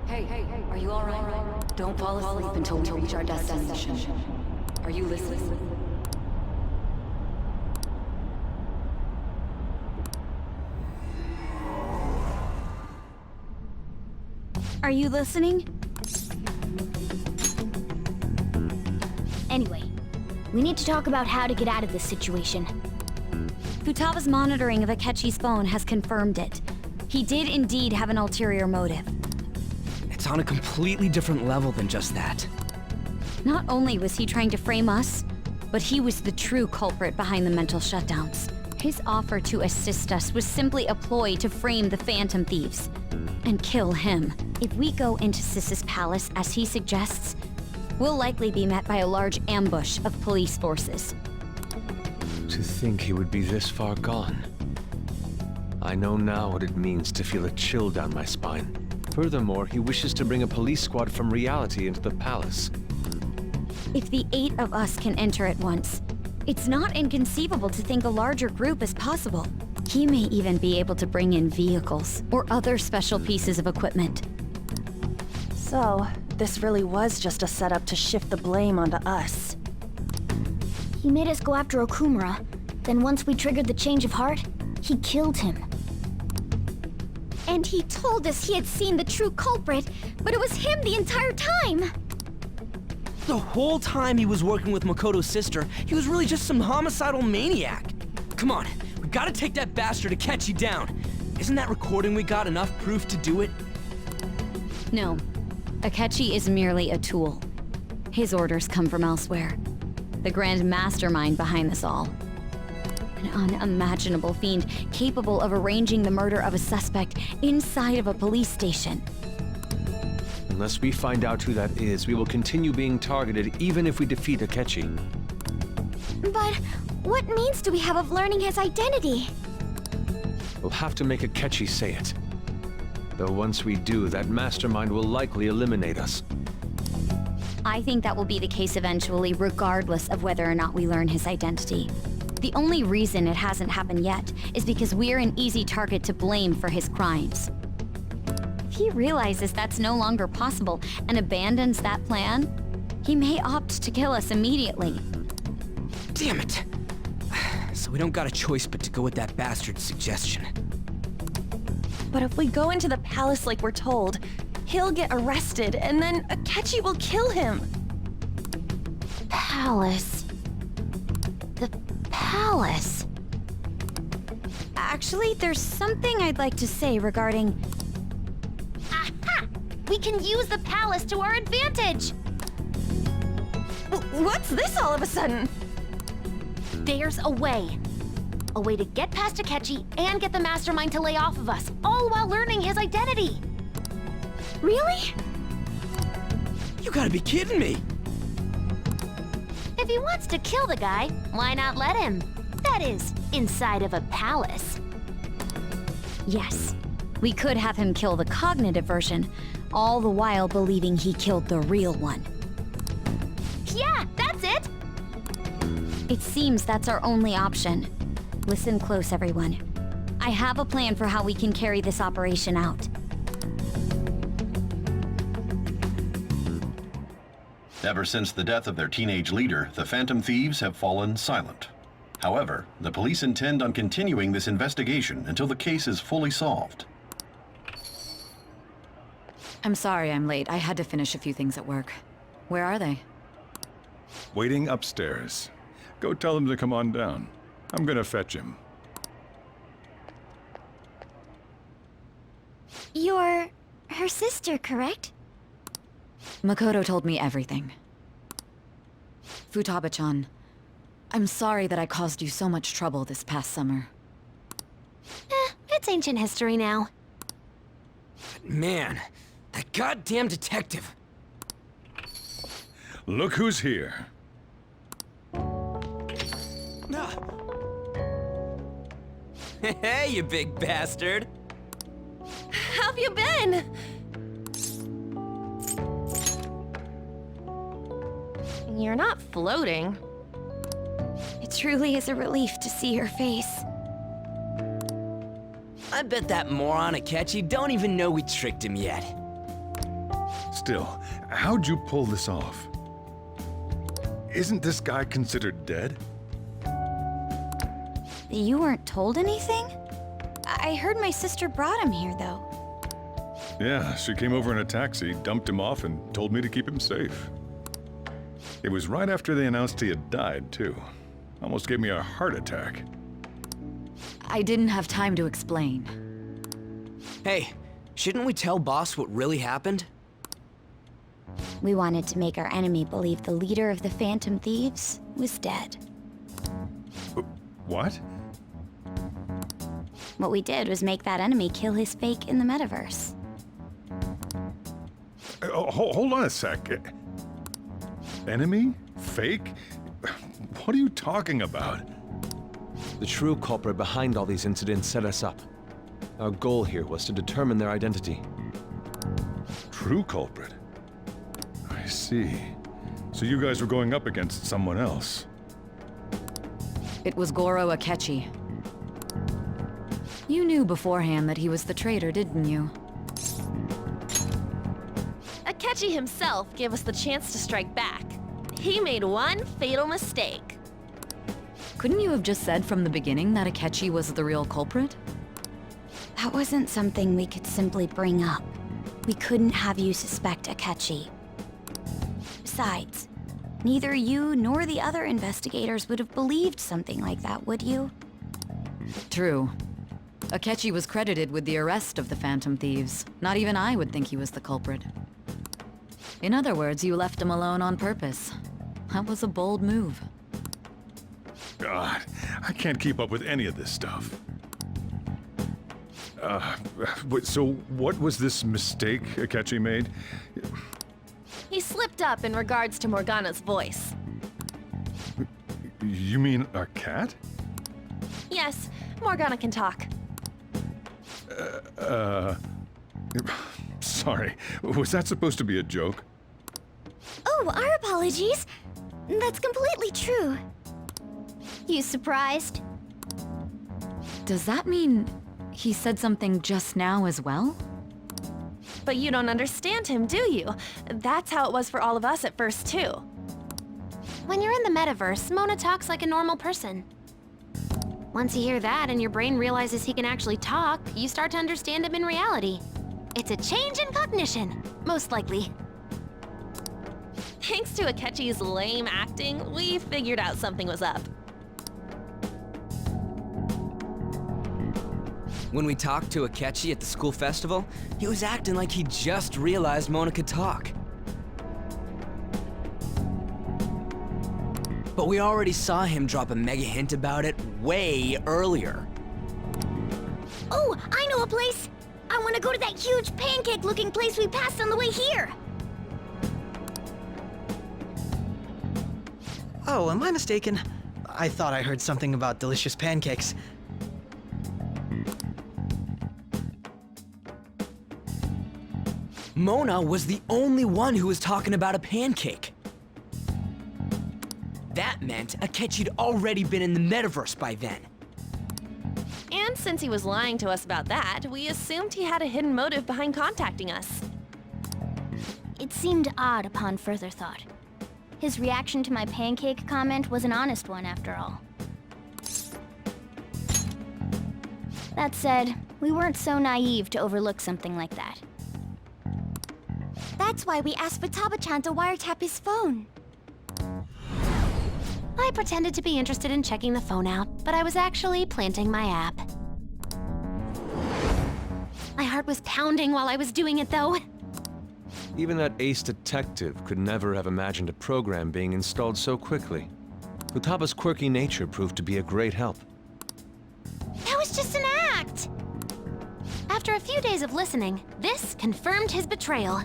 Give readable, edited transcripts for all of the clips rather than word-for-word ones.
Hey, are you alright? Don't fall asleep until we reach our destination. Are you listening? Are you listening? Anyway, we need to talk about how to get out of this situation. Futaba's monitoring of Akechi's phone has confirmed it. He did indeed have an ulterior motive. It's on a completely different level than just that. Not only was he trying to frame us, but he was the true culprit behind the mental shutdowns. His offer to assist us was simply a ploy to frame the Phantom Thieves and kill him. If we go into Sis's palace as he suggests, we'll likely be met by a large ambush of police forces. To think he would be this far gone. I know now what it means to feel a chill down my spine. Furthermore, he wishes to bring a police squad from reality into the palace. If the 8 of us can enter at once, it's not inconceivable to think a larger group is possible. He may even be able to bring in vehicles or other special pieces of equipment. So, this really was just a setup to shift the blame onto us. He made us go after Okumura. Then once we triggered the change of heart, he killed him. And he told us he had seen the true culprit, but it was him the entire time! The whole time he was working with Makoto's sister, he was really just some homicidal maniac. Come on, we gotta take that bastard Akechi down. Isn't that recording we got enough proof to do it? No. Akechi is merely a tool. His orders come from elsewhere. The grand mastermind behind this all. An unimaginable fiend capable of arranging the murder of a suspect inside of a police station. Unless we find out who that is, we will continue being targeted even if we defeat Akechi. But what means do we have of learning his identity? We'll have to make Akechi say it. Though once we do, that mastermind will likely eliminate us. I think that will be the case eventually, regardless of whether or not we learn his identity. The only reason it hasn't happened yet is because we're an easy target to blame for his crimes. If he realizes that's no longer possible and abandons that plan, he may opt to kill us immediately. Damn it! So we don't got a choice but to go with that bastard's suggestion. But if we go into the palace like we're told, he'll get arrested and then Akechi will kill him. Palace. The palace. Actually, there's something I'd like to say regarding... Aha! We can use the palace to our advantage! What's this all of a sudden? There's a way. A way to get past Akechi and get the mastermind to lay off of us, all while learning his identity. Really? You gotta be kidding me! If he wants to kill the guy, why not let him? That is, inside of a palace. Yes, we could have him kill the cognitive version, all the while believing he killed the real one. Yeah, that's it! It seems that's our only option. Listen close, everyone. I have a plan for how we can carry this operation out. Ever since the death of their teenage leader, the Phantom Thieves have fallen silent. However, the police intend on continuing this investigation until the case is fully solved. I'm sorry I'm late. I had to finish a few things at work. Where are they? Waiting upstairs. Go tell him to come on down. I'm gonna fetch him. You're her sister, correct? Makoto told me everything. Futaba-chan, I'm sorry that I caused you so much trouble this past summer. It's ancient history now. Man, that goddamn detective! Look who's here. Hey, you big bastard! How have you been? You're not floating. It truly is a relief to see your face. I bet that moron Akechi don't even know we tricked him yet. still, how'd you pull this off? Isn't this guy considered dead? You weren't told anything? I heard my sister brought him here, though. Yeah, she came over in a taxi, dumped him off, and told me to keep him safe. It was right after they announced he had died, too. Almost gave me a heart attack. I didn't have time to explain. Hey, shouldn't we tell Boss what really happened? We wanted to make our enemy believe the leader of the Phantom Thieves was dead. What? What we did was make that enemy kill his fake in the metaverse. Hold on a sec. Enemy? Fake? What are you talking about? The true culprit behind all these incidents set us up. Our goal here was to determine their identity. True culprit? I see. So you guys were going up against someone else. It was Goro Akechi. You knew beforehand that he was the traitor, didn't you? Akechi himself gave us the chance to strike back. He made one fatal mistake. Couldn't you have just said from the beginning that Akechi was the real culprit? That wasn't something we could simply bring up. We couldn't have you suspect Akechi. Besides, neither you nor the other investigators would have believed something like that, would you? True. Akechi was credited with the arrest of the Phantom Thieves. Not even I would think he was the culprit. In other words, you left him alone on purpose. That was a bold move. God, I can't keep up with any of this stuff. So what was this mistake Akechi made? He slipped up in regards to Morgana's voice. You mean a cat? Yes, Morgana can talk. Sorry, was that supposed to be a joke? Oh, our apologies. That's completely true. You surprised? Does that mean he said something just now as well? But you don't understand him, do you? That's how it was for all of us at first, too. When you're in the metaverse, Mona talks like a normal person. Once you hear that and your brain realizes he can actually talk, you start to understand him in reality. It's a change in cognition, most likely. Thanks to Akechi's lame acting, we figured out something was up. When we talked to Akechi at the school festival, he was acting like he just realized Mona could talk. But we already saw him drop a mega hint about it way earlier. Oh, I know a place! I want to go to that huge pancake-looking place we passed on the way here! Oh, am I mistaken? I thought I heard something about delicious pancakes. Mona was the only one who was talking about a pancake. That meant Akechi'd already been in the metaverse by then. And since he was lying to us about that, we assumed he had a hidden motive behind contacting us. It seemed odd upon further thought. His reaction to my pancake comment was an honest one, after all. That said, we weren't so naive to overlook something like that. That's why we asked Futaba-chan to wiretap his phone. I pretended to be interested in checking the phone out, but I was actually planting my app. My heart was pounding while I was doing it, though. Even that ace detective could never have imagined a program being installed so quickly. Futaba's quirky nature proved to be a great help. That was just an act! After a few days of listening, this confirmed his betrayal.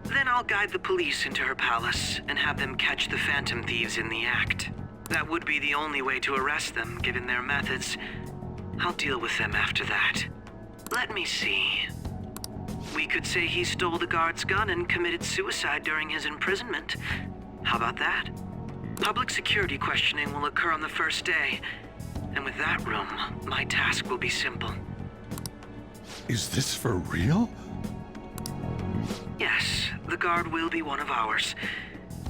Then I'll guide the police into her palace and have them catch the Phantom Thieves in the act. That would be the only way to arrest them, given their methods. I'll deal with them after that. Let me see. We could say he stole the guard's gun and committed suicide during his imprisonment. How about that? Public security questioning will occur on the first day. And with that room, my task will be simple. Is this for real? Yes, the guard will be one of ours.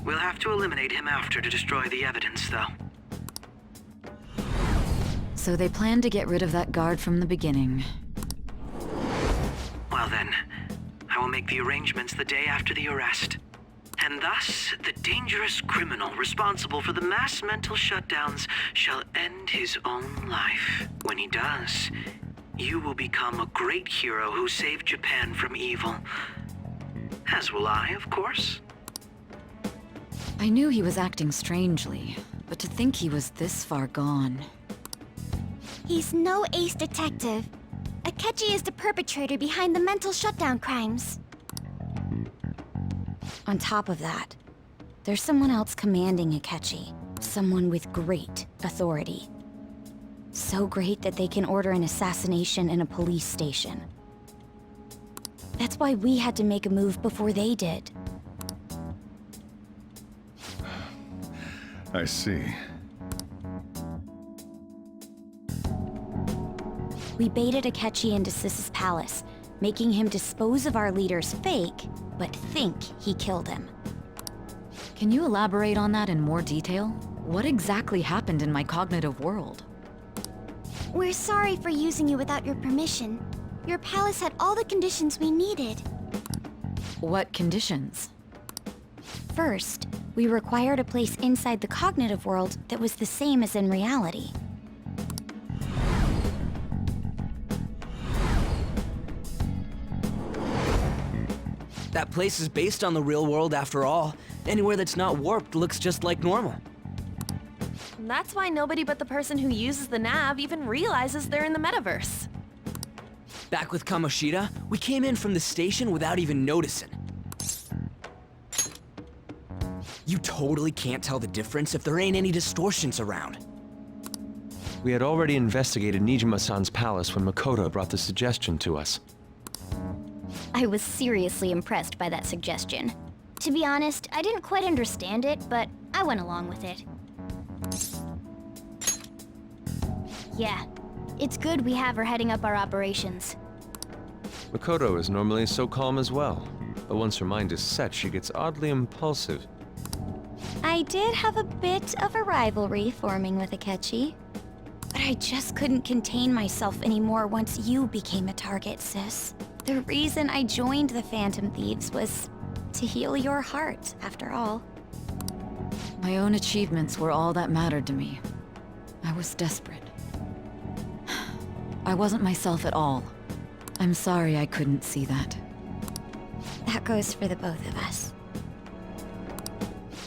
We'll have to eliminate him after to destroy the evidence, though. So they planned to get rid of that guard from the beginning. Well then, I will make the arrangements the day after the arrest. And thus, the dangerous criminal responsible for the mass mental shutdowns shall end his own life. When he does, you will become a great hero who saved Japan from evil. As will I, of course. I knew he was acting strangely, but to think he was this far gone. He's no ace detective. Akechi is the perpetrator behind the mental shutdown crimes. On top of that, there's someone else commanding Akechi. Someone with great authority. So great that they can order an assassination in a police station. That's why we had to make a move before they did. I see. We baited Akechi into Sis's palace, making him dispose of our leader's fake, but think he killed him. Can you elaborate on that in more detail? What exactly happened in my cognitive world? We're sorry for using you without your permission. Your palace had all the conditions we needed. What conditions? First, we required a place inside the cognitive world that was the same as in reality. That place is based on the real world after all. Anywhere that's not warped looks just like normal. And that's why nobody but the person who uses the nav even realizes they're in the metaverse. Back with Kamoshida, we came in from the station without even noticing. You totally can't tell the difference if there ain't any distortions around. We had already investigated Nijima-san's palace when Makoto brought the suggestion to us. I was seriously impressed by that suggestion. To be honest, I didn't quite understand it, but I went along with it. Yeah, it's good we have her heading up our operations. Makoto is normally so calm as well, but once her mind is set, she gets oddly impulsive. I did have a bit of a rivalry forming with Akechi. But I just couldn't contain myself anymore once you became a target, Sis. The reason I joined the Phantom Thieves was to heal your heart, after all. My own achievements were all that mattered to me. I was desperate. I wasn't myself at all. I'm sorry I couldn't see that. That goes for the both of us.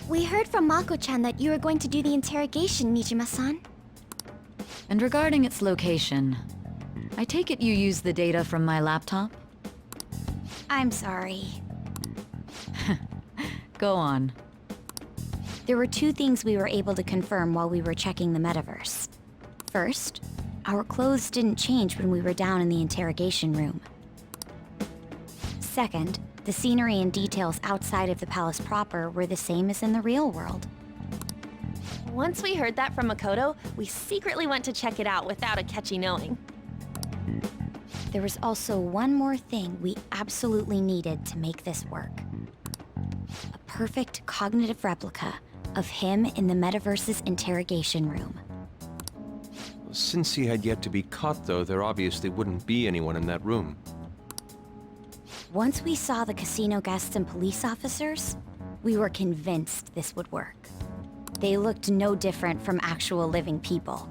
We heard from Mako-chan that you were going to do the interrogation, Nijima-san. And regarding its location, I take it you used the data from my laptop? I'm sorry. Go on. There were two things we were able to confirm while we were checking the metaverse. First, our clothes didn't change when we were down in the interrogation room. Second, the scenery and details outside of the palace proper were the same as in the real world. Once we heard that from Makoto, we secretly went to check it out without Akechi knowing. There was also one more thing we absolutely needed to make this work. A perfect cognitive replica of him in the metaverse's interrogation room. Since he had yet to be caught, though, there obviously wouldn't be anyone in that room. Once we saw the casino guests and police officers, we were convinced this would work. They looked no different from actual living people.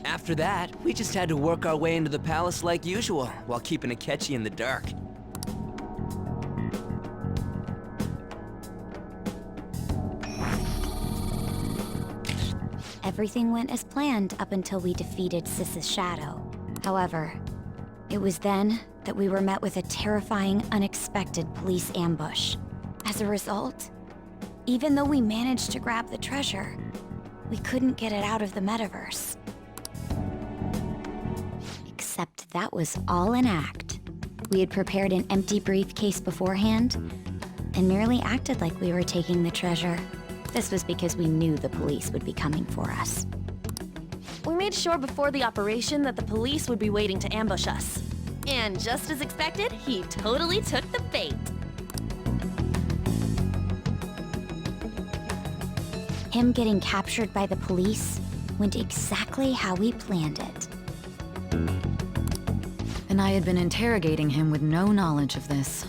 After that, we just had to work our way into the palace like usual, while keeping Akechi in the dark. Everything went as planned up until we defeated Sis's shadow. However, it was then that we were met with a terrifying, unexpected police ambush. As a result, even though we managed to grab the treasure, we couldn't get it out of the metaverse. Except that was all an act. We had prepared an empty briefcase beforehand and merely acted like we were taking the treasure. This was because we knew the police would be coming for us. We made sure before the operation that the police would be waiting to ambush us. And just as expected, he totally took the bait. Him getting captured by the police went exactly how we planned it. And I had been interrogating him with no knowledge of this.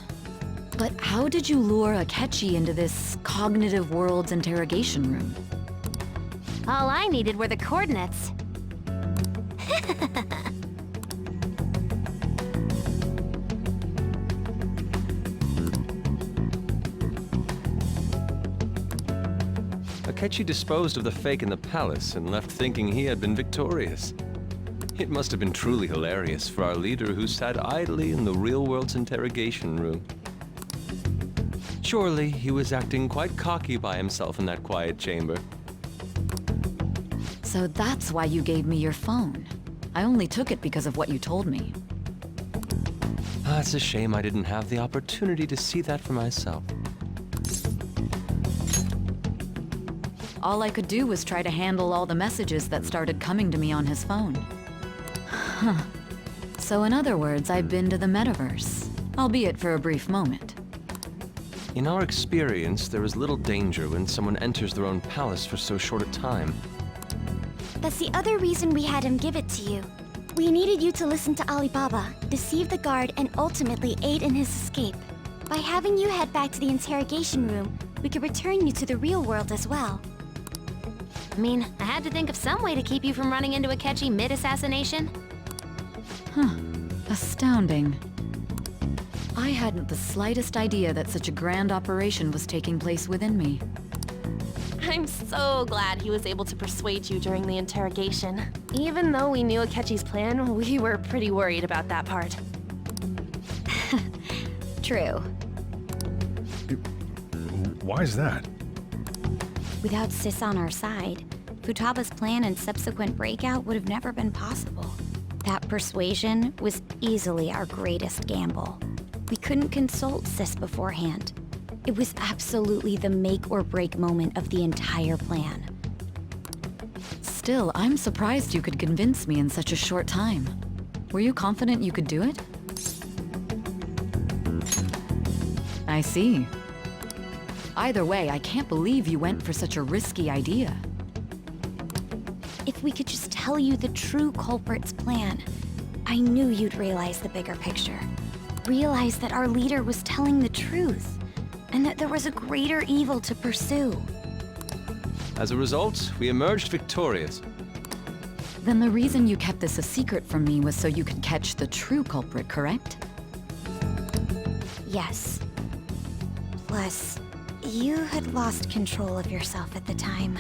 But how did you lure Akechi into this cognitive world's interrogation room? All I needed were the coordinates. Akechi disposed of the fake in the palace and left thinking he had been victorious. It must have been truly hilarious for our leader who sat idly in the real world's interrogation room. Surely he was acting quite cocky by himself in that quiet chamber. So that's why you gave me your phone. I only took it because of what you told me. It's a shame I didn't have the opportunity to see that for myself. All I could do was try to handle all the messages that started coming to me on his phone. Huh. So in other words, I've been to the metaverse, albeit for a brief moment. In our experience, there is little danger when someone enters their own palace for so short a time. That's the other reason we had him give it to you. We needed you to listen to Alibaba, deceive the guard, and ultimately aid in his escape. By having you head back to the interrogation room, we could return you to the real world as well. I mean, I had to think of some way to keep you from running into Akechi mid-assassination. Huh. Astounding. I hadn't the slightest idea that such a grand operation was taking place within me. I'm so glad he was able to persuade you during the interrogation. Even though we knew Akechi's plan, we were pretty worried about that part. True. Why is that? Without Sis on our side, Futaba's plan and subsequent breakout would have never been possible. That persuasion was easily our greatest gamble. We couldn't consult Sis beforehand. It was absolutely the make or break moment of the entire plan. Still, I'm surprised you could convince me in such a short time. Were you confident you could do it? I see. Either way, I can't believe you went for such a risky idea. If we could just tell you the true culprit's plan, I knew you'd realize the bigger picture. Realize that our leader was telling the truth, and that there was a greater evil to pursue. As a result, we emerged victorious. Then the reason you kept this a secret from me was so you could catch the true culprit, correct? Yes. Plus, you had lost control of yourself at the time.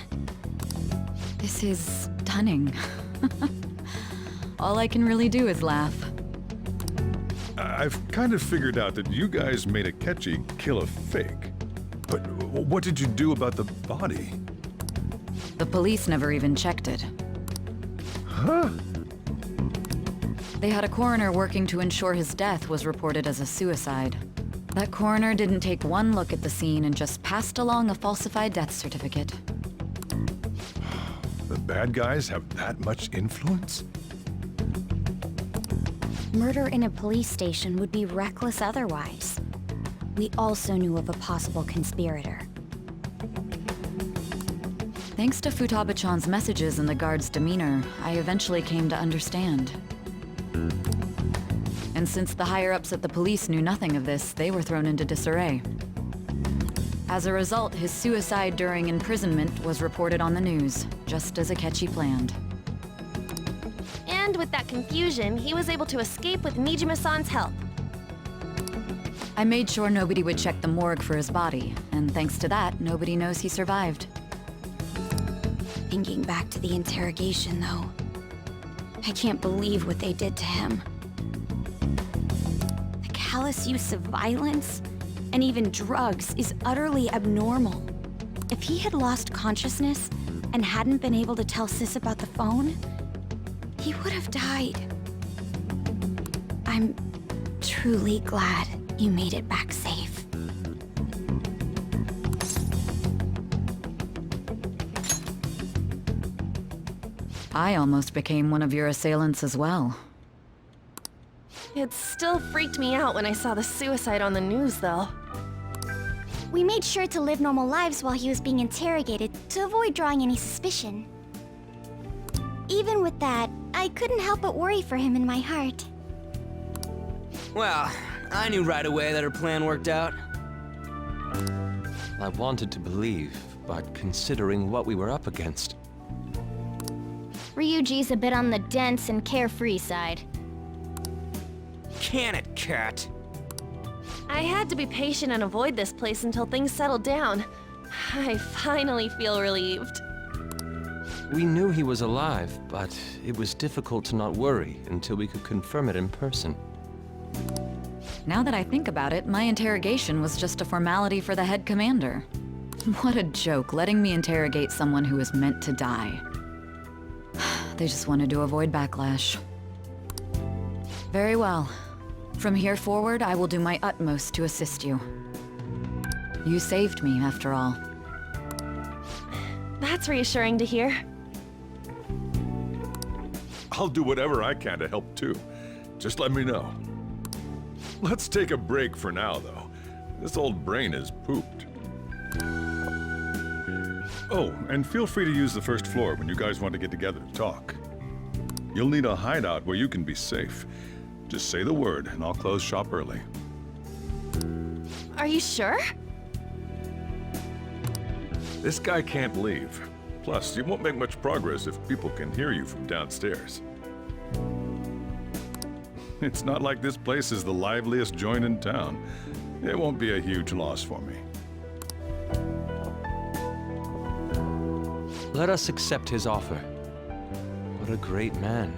This is stunning. All I can really do is laugh. I've kind of figured out that you guys made Akechi kill a fake. But what did you do about the body? The police never even checked it. Huh? They had a coroner working to ensure his death was reported as a suicide. That coroner didn't take one look at the scene and just passed along a falsified death certificate. The bad guys have that much influence? Murder in a police station would be reckless otherwise. We also knew of a possible conspirator. Thanks to Futaba-chan's messages and the guard's demeanor, I eventually came to understand. And since the higher-ups at the police knew nothing of this, they were thrown into disarray. As a result, his suicide during imprisonment was reported on the news, just as Akechi planned. And with that confusion, he was able to escape with Nijima-san's help. I made sure nobody would check the morgue for his body, and thanks to that, nobody knows he survived. Thinking back to the interrogation, though, I can't believe what they did to him. The callous use of violence, and even drugs, is utterly abnormal. If he had lost consciousness and hadn't been able to tell Sis about the phone, he would have died. I'm truly glad you made it back safe. I almost became one of your assailants as well. It still freaked me out when I saw the suicide on the news, though. We made sure to live normal lives while he was being interrogated to avoid drawing any suspicion. Even with that, I couldn't help but worry for him in my heart. Well, I knew right away that her plan worked out. I wanted to believe, but considering what we were up against. Ryuji's a bit on the dense and carefree side. Can it, Cat? I had to be patient and avoid this place until things settled down. I finally feel relieved. We knew he was alive, but it was difficult to not worry until we could confirm it in person. Now that I think about it, my interrogation was just a formality for the head commander. What a joke, letting me interrogate someone who was meant to die. They just wanted to avoid backlash. Very well. From here forward, I will do my utmost to assist you. You saved me, after all. That's reassuring to hear. I'll do whatever I can to help too. Just let me know. Let's take a break for now, though. This old brain is pooped. Oh, and feel free to use the first floor when you guys want to get together to talk. You'll need a hideout where you can be safe. Just say the word, and I'll close shop early. Are you sure? This guy can't leave. Plus, you won't make much progress if people can hear you from downstairs. It's not like this place is the liveliest joint in town. It won't be a huge loss for me. Let us accept his offer. What a great man.